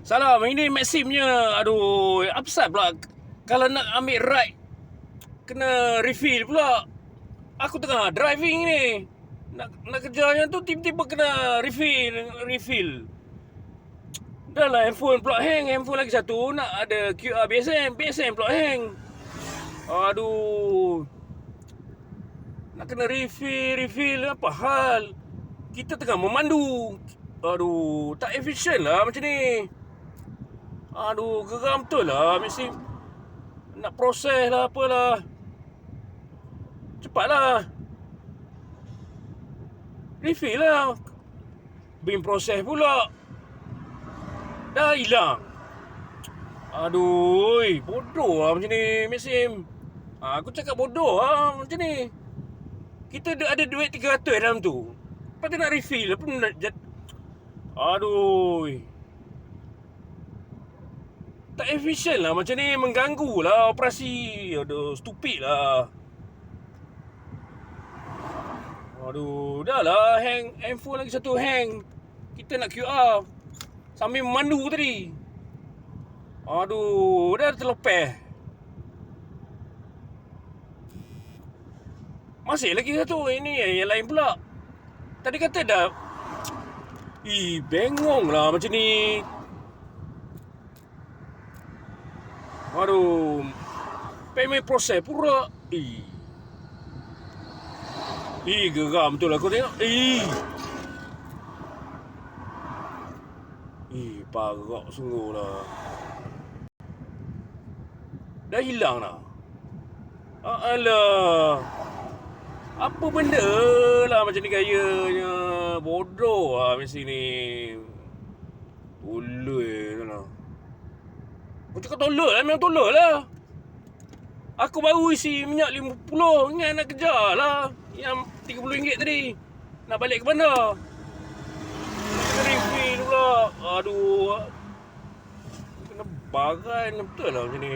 Salam, ini Maximnya. Aduh, apasal pula kalau nak ambil ride kena refill pula. Aku tengah driving ni. Nak kejarnya tu tiba-tiba kena refill. Dah lah handphone pula hang. Handphone lagi satu nak ada QR BSM pula hang. Aduh. Nak kena refill apa hal? Kita tengah memandu. Aduh, tak efisien lah macam ni. Aduh, geram betul lah. Mesti nak proses lah apalah. Cepatlah. Refill lah. Bin proses pula. Dah hilang. Aduh, bodoh lah macam ni, Maxim. Aku cakap bodoh lah macam ni. Kita ada duit 300 dalam tu. Lepas tu nak refill. Apa nak aduh. Tak efisien lah macam ni. Mengganggu lah operasi. Aduh, stupid lah. Aduh, dah lah hang. Handphone lagi satu hang. Kita nak QR sambil memandu tadi. Aduh, dah terlepas. Masih lagi satu. Ini yang lain pula. Tadi kata dah. Bengong lah macam ni. Aduh, payment proses pula. Geram betul aku tengok. Parah sungguh lah. Dah hilang dah. Alah. Apa benda lah macam ni gayanya. Bodoh lah mesti ni. Tolol lah. Aku cakap tolol lah. Memang tolol lah. Aku baru isi minyak 50. Ingat nak kejar lah. Yang RM30 tadi. Nak balik ke bandar. Kena refill pula. Aduh. Kena baran betul lah macam ni.